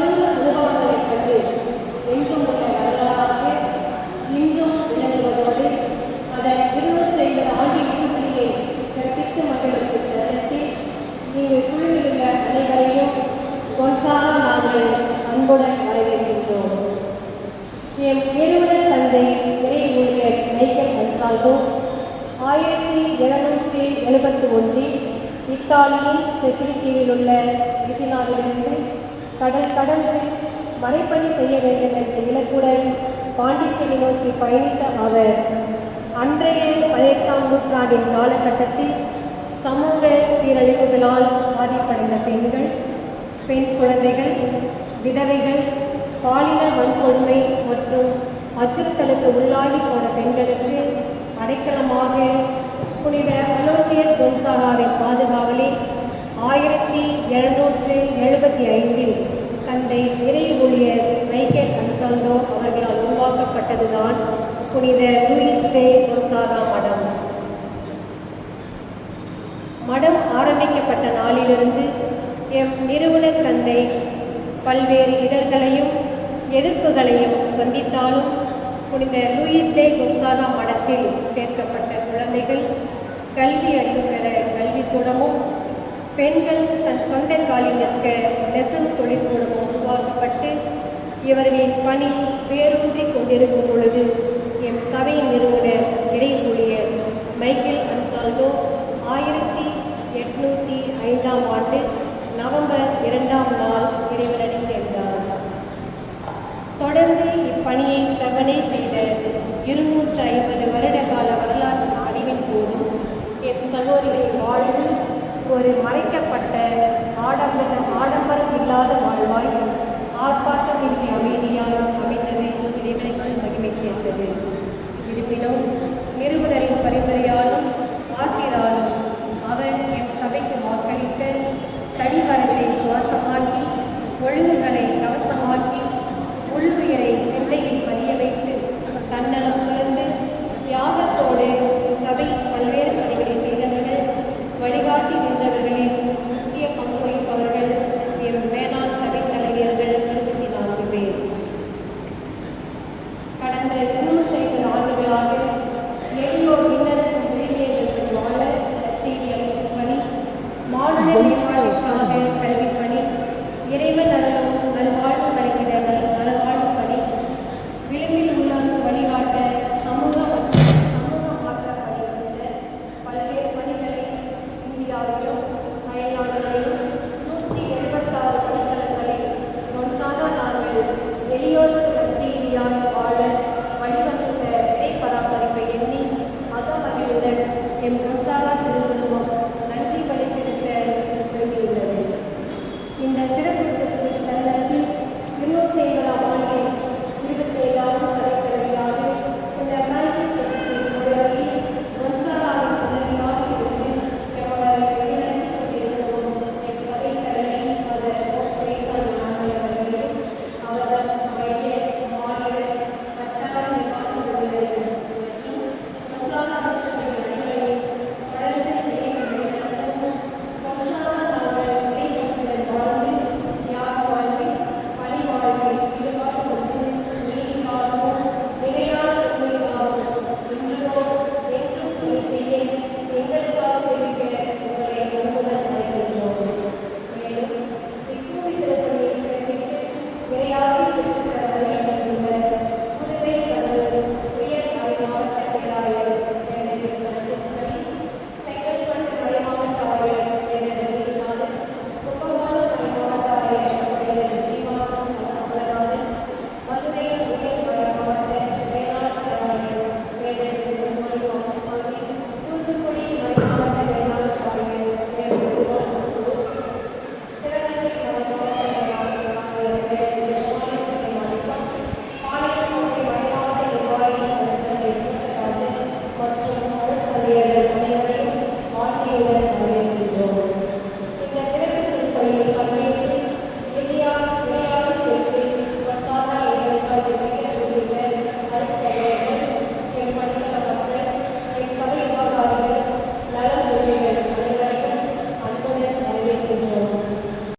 நூறு அனுபவங்களைக் கண்டு என்றும் உள்ள வரலாறாக இன்றும் விளங்குவதோடு அதன் 25 ஆண்டு யுபிலியை கற்பித்து மகளுக்கு தருணத்தில் இங்கு குழுவிலுள்ள அனைவரையும் கொன்சாகா நாங்கள் அன்புடன் வரவேற்கின்றோம். என் நிறுவனர் தந்தை இறை ஊழியர் மைக்கேல் அன்சால்டோ 1771 இத்தாலியின் செசிலி தீவில் உள்ள மெசினாவிலிருந்து கடல் கடந்து மறைப்பணி செய்ய வேண்டும் என்ற இலக்குடன் பாண்டிச்சேரி நோக்கி பயணித்த அவர் அன்றைய 18ஆம் நூற்றாண்டின் காலகட்டத்தில் சமூக சீரழிவுகளால் பாதிப்படைந்த பெண்கள், பெண் குழந்தைகள், விதவைகள், பாலின வன்கொடுமை மற்றும் அச்சுறுத்தலுக்கு உள்ளாகி போன பெண்களுக்கு அடைக்கலமாக புனித அலோசியஸ் கொன்சாகாவின் பாதுகாவலில் 1775 தந்தை இறை ஊழியர் மைக்கேல் அன்சால்டோ அவர்களால் உருவாக்கப்பட்டதுதான் புனித லூயிஸ் டே கொன்சாகா மடம். மடம் ஆரம்பிக்கப்பட்ட நாளிலிருந்து எம் நிறுவனர் தந்தை பல்வேறு இடர்களையும் எதிர்ப்புகளையும் சந்தித்தாலும் புனித லூயிஸ் டே கொன்சாகா மடத்தில் சேர்க்கப்பட்ட குழந்தைகள் கல்வி அறிவு பெற கல்விக்கூடமும், பெண்கள் தன் சொந்த காலில் நிற்க நெசவு தொழிற்கூடமும் உருவாக்கப்பட்டு இவர்களின் பணி வேரூன்றி கொண்டிருக்கும் பொழுது எம் சபையின் நிறுவனர் இறை ஊழியர் மைக்கேல் அன்சால்டோ 1805ஆம் ஆண்டு நவம்பர் 2ஆம் நாள் இறைவனடி சேர்ந்தார். தொடர்ந்து இப்பணியை செவனே செய்த 250 வருட கால வரலாற்று அறிவின் போதும் என் சகோதரிகளின் வாழ்வு ஒரு மறைக்கப்பட்ட ஆடம்பர